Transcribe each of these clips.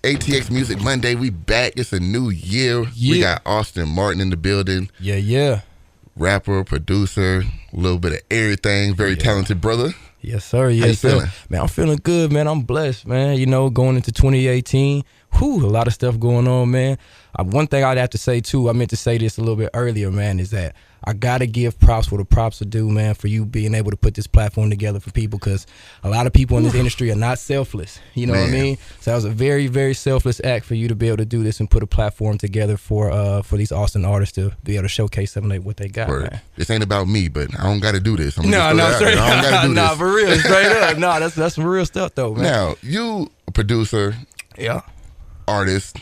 ATX Music Monday. We back. It's a new year. Yeah. We got Austin Martin in the building. Yeah. Rapper, producer, a little bit of everything. Very talented brother. Yes, sir. How you feeling? Man, I'm feeling good, man. I'm blessed, man. You know, going into 2018, a lot of stuff going on, man. One thing I'd have to say, too, I meant to say this a little bit earlier, man, is that I got to give props where the props are due, man, for you being able to put this platform together for people, because a lot of people in this industry are not selfless. You know what I mean? So that was a very, very selfless act for you to be able to do this and put a platform together for these Austin artists to be able to showcase something like what they got, man. This ain't about me, but I don't got to do this. Straight up. For real, straight up. No, that's some real stuff, though, man. Now, you a producer, artist.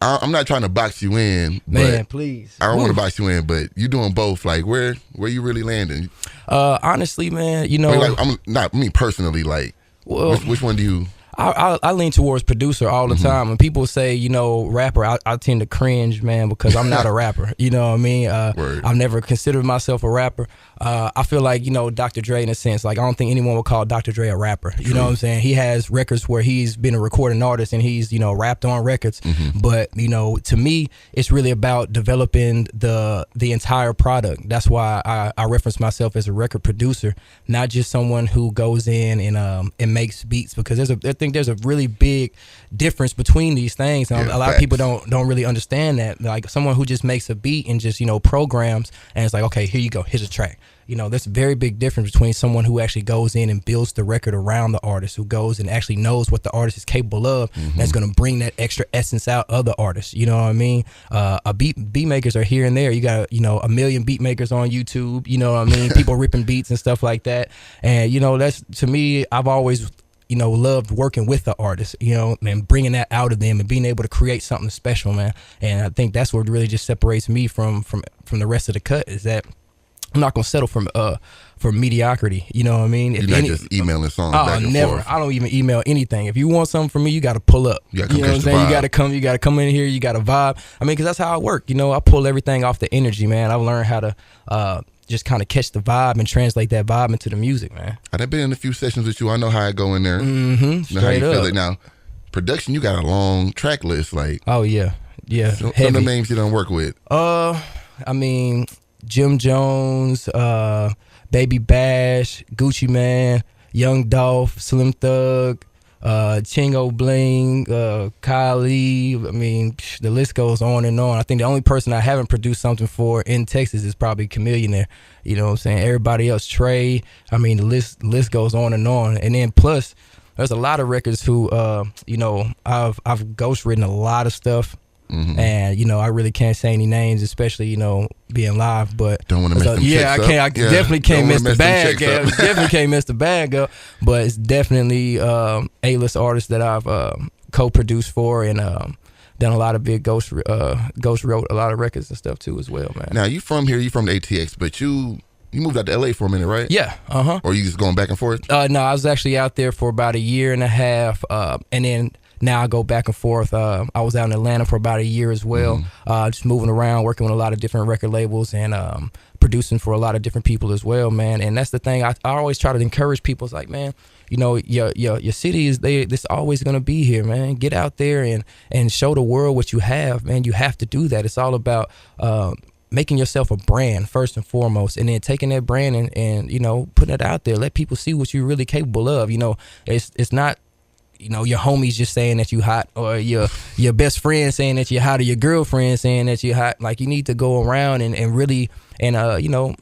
I'm not trying to box you in, man. Please, I don't want to box you in, but you doing both. Like, where you really landing? Honestly, man, you know, I'm not me personally. Like, which one do you? I lean towards producer all the time. When people say, you know, rapper, I tend to cringe, man, because I'm not a rapper. You know what I mean? I've never considered myself a rapper. I feel like, you know, Dr. Dre, in a sense, like, I don't think anyone would call Dr. Dre a rapper. You know what I'm saying? He has records where he's been a recording artist and he's, you know, rapped on records. But, you know, to me, it's really about developing the entire product. That's why I reference myself as a record producer, not just someone who goes in and makes beats, because I think there's a really big difference between these things. And a lot of people don't really understand that. Like, someone who just makes a beat and just, you know, programs and it's like, okay, here you go, here's a track. You know, there's a very big difference between someone who actually goes in and builds the record around the artist, who goes and actually knows what the artist is capable of, and that's going to bring that extra essence out of the artist. You know what I mean? Beat makers are here and there. You got, you know, 1 million beat makers on YouTube. You know what I mean? People ripping beats and stuff like that. And, you know, that's, to me, I've always, you know, loved working with the artist, you know, and bringing that out of them and being able to create something special, man. And I think that's what really just separates me from the rest of the cut, is that I'm not gonna settle for mediocrity. You know what I mean? You're not just emailing songs back and never. forth. I don't even email anything. If you want something from me, you got to pull up. You know what I'm saying? You got to come in here. You got to vibe. I mean, because that's how I work. You know, I pull everything off the energy, man. I've learned how to just kind of catch the vibe and translate that vibe into the music, man. I've been in a few sessions with you. I know how I go in there. Straight know how you up. feel it. Now, production, you got a long track list. Like, oh yeah. Some of the names you don't work with. I mean, Jim Jones, Baby Bash, Gucci Man, Young Dolph, Slim Thug, Chingo Bling, Kylie. I mean, the list goes on and on. I think the only person I haven't produced something for in Texas is probably Chamillionaire. You know what I'm saying? Everybody else, Trey. I mean, the list goes on and on. And then plus, there's a lot of records who, you know, I've ghostwritten a lot of stuff. And, you know, I really can't say any names, especially, you know, being live, but don't want to mess them checks up. I definitely can't mess the bag up. Definitely can't mess the bag up, but it's definitely A-list artists that I've co-produced for, and done a lot of big ghost wrote a lot of records and stuff too as well, man. Now, you from here, you from the ATX, but you moved out to LA for a minute, right? Yeah. Or you just going back and forth? No, I was actually out there for about 1.5 years, and then now I go back and forth. I was out in Atlanta for about 1 year as well, just moving around, working with a lot of different record labels, and producing for a lot of different people as well, man. And that's the thing. I always try to encourage people. It's like, man, you know, your city is there. This always gonna be here, man. Get out there and show the world what you have, man. You have to do that. It's all about making yourself a brand first and foremost, and then taking that brand and you know, putting it out there. Let people see what you're really capable of. You know, it's not, you know, your homies just saying that you hot, or your best friend saying that you're hot, or your girlfriend saying that you're hot. Like, you need to go around and really, and you know,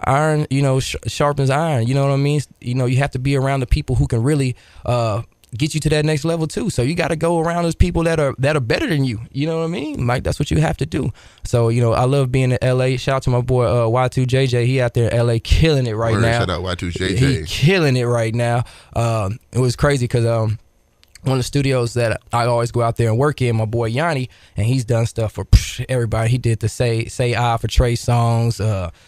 iron, you know, sharpens iron. You know what I mean? You know, you have to be around the people who can really get you to that next level too. So you got to go around those people that are better than you. You know what I mean? Like, that's what you have to do. So, you know, I love being in LA. Shout out to my boy Y2JJ. He out there in LA killing it right now. Shout out Y2JJ. He killing it right now. It was crazy because one of the studios that I always go out there and work in, my boy Yanni, and he's done stuff for everybody. He did the Say I for Trey songs,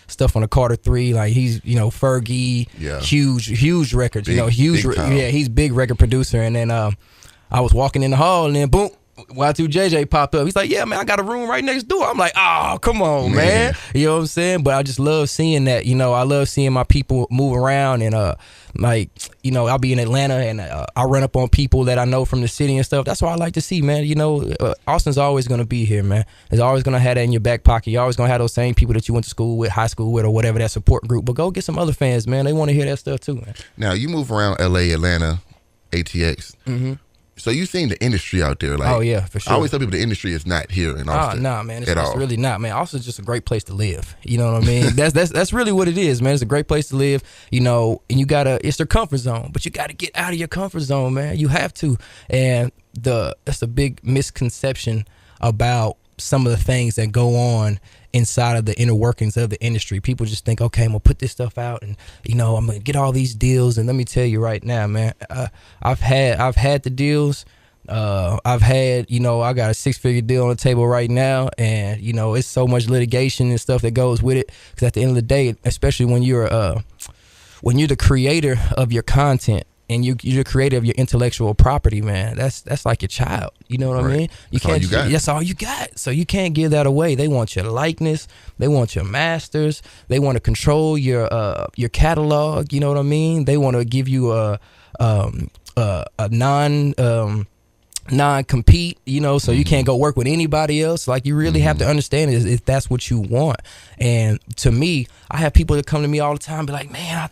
stuff on the Carter 3. Like, he's, you know, Fergie, huge records, big, you know, huge. Yeah, he's big record producer. And then I was walking in the hall, and then boom, Y2JJ popped up. He's like, yeah, man, I got a room right next door. I'm like, oh, come on, man. You know what I'm saying? But I just love seeing that. You know, I love seeing my people move around and like, you know, I'll be in Atlanta and I run up on people that I know from the city and stuff. That's what I like to see, man. You know, Austin's always going to be here, man. It's always going to have that in your back pocket. You're always going to have those same people that you went to school with, high school with, or whatever, that support group. But go get some other fans, man. They want to hear that stuff too, man. Now, you move around LA, Atlanta, ATX. Mm-hmm. So you seen the industry out there. Like, oh, yeah, for sure. I always tell people the industry is not here in Austin. Nah, man. It's really not, man. Austin's just a great place to live. You know what I mean? That's really what it is, man. It's a great place to live, you know, and it's their comfort zone. But you got to get out of your comfort zone, man. You have to. And that's a big misconception about some of the things that go on inside of the inner workings of the industry. People just think, okay, I'm gonna put this stuff out and, you know, I'm gonna get all these deals. And let me tell you right now, man, I've had the deals. I've had, you know, I got a 6-figure deal on the table right now, and, you know, it's so much litigation and stuff that goes with it. Because at the end of the day, especially when you're the creator of your content, and you're the creator of your intellectual property, man, that's like your child. You know what I mean? That's all you got. So you can't give that away. They want your likeness. They want your masters. They want to control your catalog. You know what I mean? They want to give you a non-compete, you know, so you can't go work with anybody else. Like, you really have to understand is if that's what you want. And to me, I have people that come to me all the time, be like, man,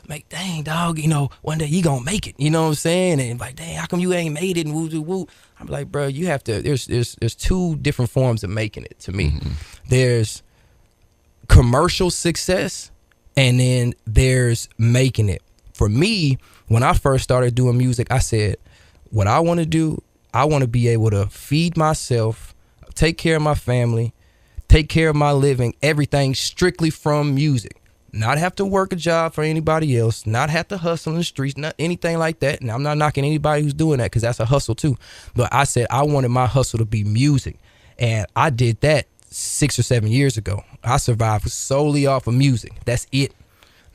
like, dang, dog, you know, one day you gonna make it. You know what I'm saying? And like, dang, how come you ain't made it? And woo, woo, woo. I'm like, bro, you have to. There's two different forms of making it. To me, there's commercial success, and then there's making it. For me, when I first started doing music, I said, what I want to do, I want to be able to feed myself, take care of my family, take care of my living, everything strictly from music. Not have to work a job for anybody else, not have to hustle in the streets, not anything like that. And I'm not knocking anybody who's doing that, because that's a hustle too. But I said I wanted my hustle to be music. And I did that 6 or 7 years ago. I survived solely off of music. That's it.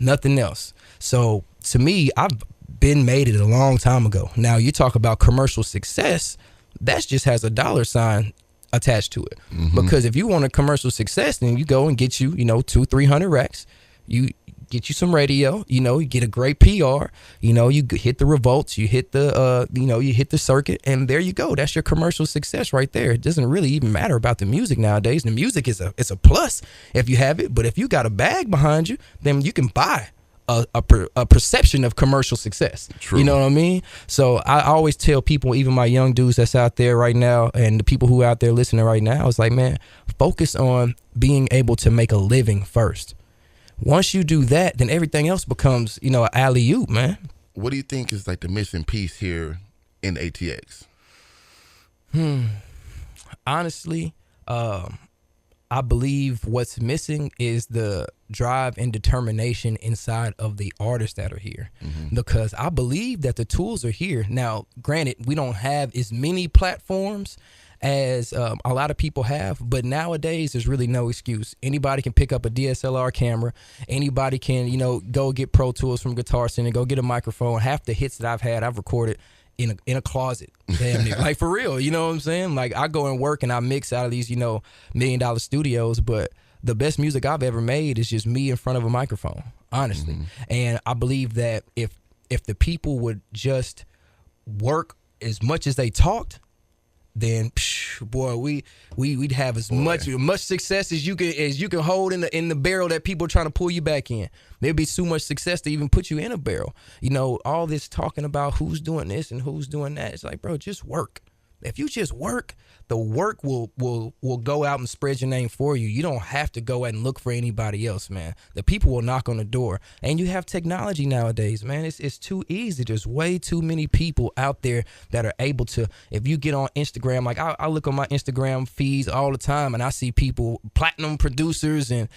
Nothing else. So to me, I've been made it a long time ago. Now you talk about commercial success, that just has a dollar sign attached to it. Because if you want a commercial success, then you go and get you, 200-300 racks. You get you some radio, you get a great PR, you hit the revolts, you hit the, you hit the circuit, and there you go. That's your commercial success right there. It doesn't really even matter about the music nowadays. The music is a plus if you have it, but if you got a bag behind you, then you can buy a perception of commercial success. True. You know what I mean? So I always tell people, even my young dudes that's out there right now, and the people who are out there listening right now, it's like, man, focus on being able to make a living first. Once you do that, then everything else becomes, an alley-oop, man. What do you think is like the missing piece here in ATX? Honestly, I believe what's missing is the drive and determination inside of the artists that are here. Because I believe that the tools are here. Now, granted, we don't have as many platforms as a lot of people have, but nowadays there's really no excuse. Anybody can pick up a DSLR camera. Anybody can, go get Pro Tools from Guitar Center, go get a microphone. Half the hits that I've had, I've recorded in a closet, damn near. Like, for real, you know what I'm saying? Like, I go and work and I mix out of these, $1 million studios, but the best music I've ever made is just me in front of a microphone, honestly. And I believe that if the people would just work as much as they talked, then boy, we'd have as much success as you can hold in the barrel that people are trying to pull you back in. There'd be so much success to even put you in a barrel. All this talking about who's doing this and who's doing that. It's like, bro, just work. If you just work, the work will go out and spread your name for you. You don't have to go out and look for anybody else, man. The people will knock on the door. And you have technology nowadays, man. It's too easy. There's way too many people out there that are able to, if you get on Instagram, like I look on my Instagram feeds all the time and I see people, platinum producers and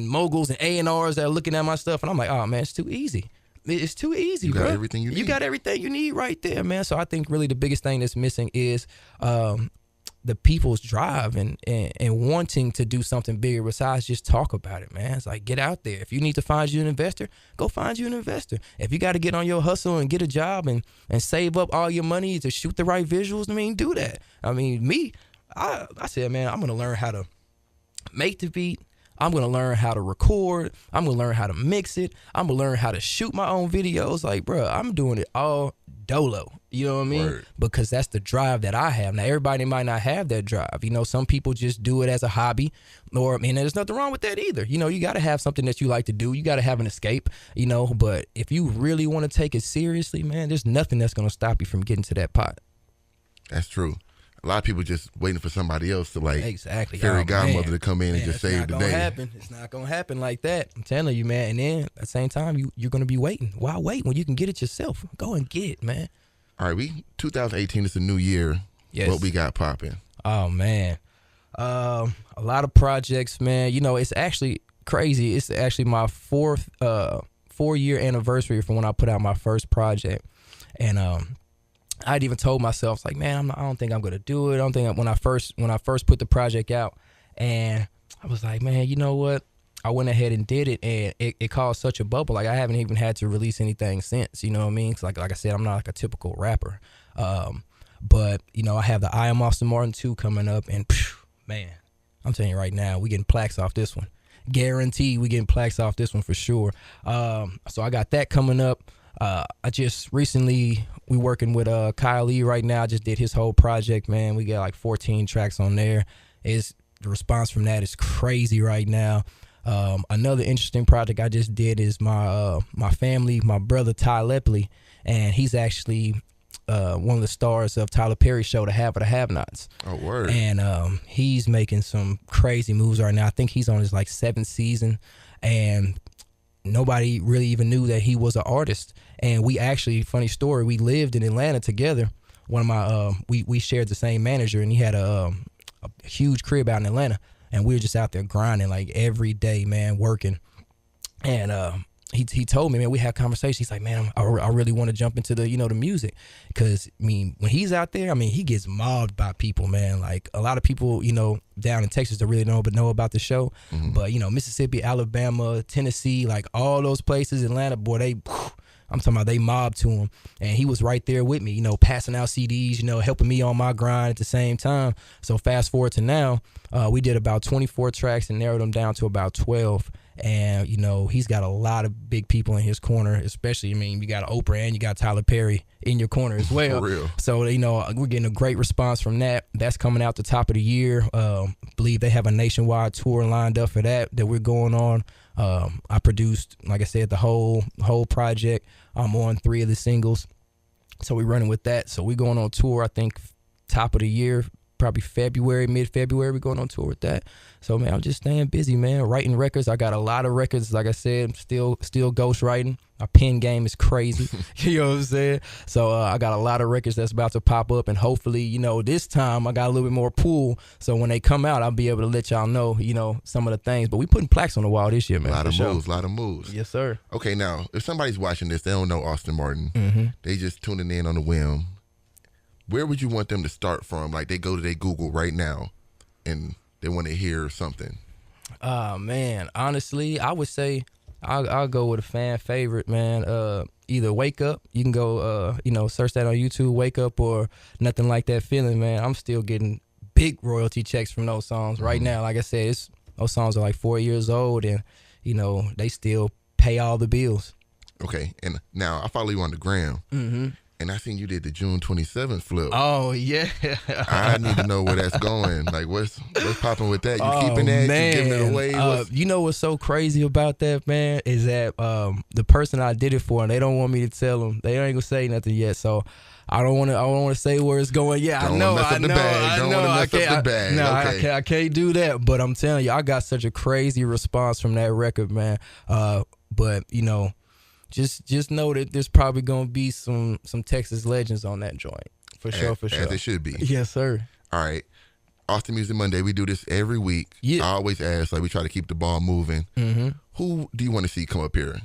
moguls and A&Rs that are looking at my stuff, and I'm like, oh man, it's too easy. It's too easy, bro. You got everything you need. You got everything you need right there, man. So I think really the biggest thing that's missing is the people's drive and wanting to do something bigger besides just talk about it, man. It's like, get out there. If you need to find you an investor, go find you an investor. If you got to get on your hustle and get a job and save up all your money to shoot the right visuals, I mean, do that. I mean, I said, man, I'm going to learn how to make the beat. I'm going to learn how to record. I'm going to learn how to mix it. I'm going to learn how to shoot my own videos. Like, bro, I'm doing it all dolo. You know what I mean? Word. Because that's the drive that I have. Now, everybody might not have that drive. You know, some people just do it as a hobby. Or, I mean, there's nothing wrong with that either. You know, you got to have something that you like to do. You got to have an escape, you know. But if you really want to take it seriously, man, there's nothing that's going to stop you from getting to that pot. That's true. A lot of people just waiting for somebody else to fairy godmother to come in and just save the day. It's not gonna happen like that. I'm telling you, man. And then at the same time, you're gonna be waiting. Why wait when you can get it yourself? Go and get it, man. All right, 2018 is a new year. Yes. What we got popping? Oh man, a lot of projects, man. You know, it's actually crazy. It's actually my 4-year anniversary from when I put out my first project, and I'd even told myself, like, man, I don't think I'm gonna do it. I don't think when I first put the project out, and I was like, man, you know what? I went ahead and did it, and it caused such a bubble. Like, I haven't even had to release anything since. You know what I mean? 'Cause like I said, I'm not like a typical rapper. But you know, I have the I Am Austin Martin 2 coming up, and man, I'm telling you right now, we getting plaques off this one. Guaranteed, we getting plaques off this one for sure. So I got that coming up. I just recently, we working with Kyle Lee right now. I just did his whole project, man. We got like 14 tracks on there. The response from that is crazy right now. Another interesting project I just did is my family, my brother Ty Lepley, and he's actually one of the stars of Tyler Perry's show, The Have or the Have-Nots. Oh, word. And he's making some crazy moves right now. I think he's on his like 7th season, and nobody really even knew that he was an artist. And we actually, funny story, we lived in Atlanta together. One of my, we shared the same manager, and he had a huge crib out in Atlanta. And we were just out there grinding like every day, man, working. And he told me, man, we had conversations. He's like, man, I really want to jump into the, you know, the music. Because, I mean, when he's out there, I mean, he gets mobbed by people, man. Like, a lot of people, you know, down in Texas don't really know about the show. Mm-hmm. But, you know, Mississippi, Alabama, Tennessee, like all those places, Atlanta, boy, I'm talking about they mobbed to him. And he was right there with me, you know, passing out CDs, you know, helping me on my grind at the same time. So fast forward to now, we did about 24 tracks and narrowed them down to about 12. And, you know, he's got a lot of big people in his corner, especially, I mean, you got Oprah and you got Tyler Perry in your corner as well. For real. So, you know, we're getting a great response from that. That's coming out the top of the year. Believe they have a nationwide tour lined up for that we're going on. I produced, like I said, the whole project. I'm on 3 of the singles. So we're running with that. So we're going on tour, I think, top of the year, probably February, mid-February, we're going on tour with that. So, man, I'm just staying busy, man, writing records. I got a lot of records, like I said, still ghost writing. My pen game is crazy. You know what I'm saying? So I got a lot of records that's about to pop up, and hopefully, you know, this time I got a little bit more pull. So when they come out, I'll be able to let y'all know, you know, some of the things. But we putting plaques on the wall this year, man. A lot of moves. Yes, sir. Okay, now, if somebody's watching this, they don't know Austin Martin. Mm-hmm. They just tuning in on a whim. Where would you want them to start from? Like, they go to their Google right now and they want to hear something. Man, honestly, I would say I'll go with a fan favorite, man. Either Wake Up, you can go, you know, search that on YouTube, Wake Up, or Nothing Like That Feeling, man. I'm still getting big royalty checks from those songs right now. Like I said, those songs are like 4 years old, and, you know, they still pay all the bills. Okay, and now I follow you on the gram. Mm-hmm. And I seen you did the June 27th flip. Oh, yeah. I need to know where that's going. Like, what's popping with that? You keeping that? Man. You giving it away? You know what's so crazy about that, man, is that the person I did it for, they don't want me to tell them. They ain't gonna say nothing yet. So I don't want to say where it's going. Yeah, don't I know. Mess up the bag. Don't want to mess up the bag. No, okay. I can't do that. But I'm telling you, I got such a crazy response from that record, man. But you know, just know that there's probably gonna be some Texas legends on that joint. For sure. As it should be. Yes, sir. All right. Austin Music Monday, we do this every week. Yeah. I always ask, like, we try to keep the ball moving. Mm-hmm. Who do you want to see come up here?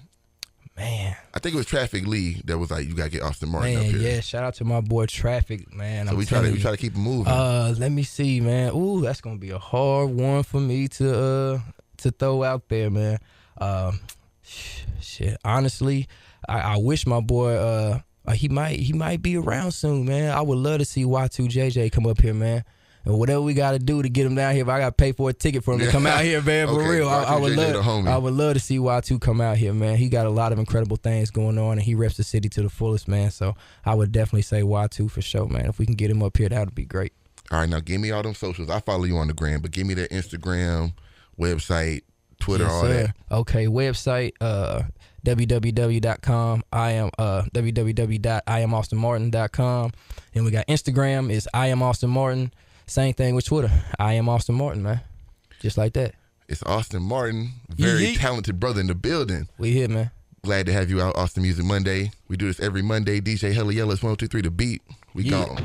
Man, I think it was Traffic Lee that was like, you gotta get Austin Martin up man, here. yeah. Shout out to my boy Traffic, man. So we try to keep him moving. Let me see, man. Ooh, that's gonna be a hard one for me to throw out there, man. Shit. Honestly, I wish my boy he might be around soon, man. I would love to see Y2JJ come up here, man. And whatever we got to do to get him down here, if I got to pay for a ticket for him to come out here, man, for real, I would love to see Y2 come out here, man. He got a lot of incredible things going on, and he reps the city to the fullest, man. So I would definitely say Y2 for sure, man. If we can get him up here, that would be great. All right, now give me all them socials. I follow you on the gram, but give me that Instagram, website, Twitter, yes, all sir. that. Okay, website, www.com. www.IamAustinMartin.com. And we got Instagram is I am Austin Martin. Same thing with Twitter. I am Austin Martin, man. Just like that. It's Austin Martin, very talented brother in the building. We here, man. Glad to have you out, Austin Music Monday. We do this every Monday. DJ Yella, Yella, 123 The Beat. We gone.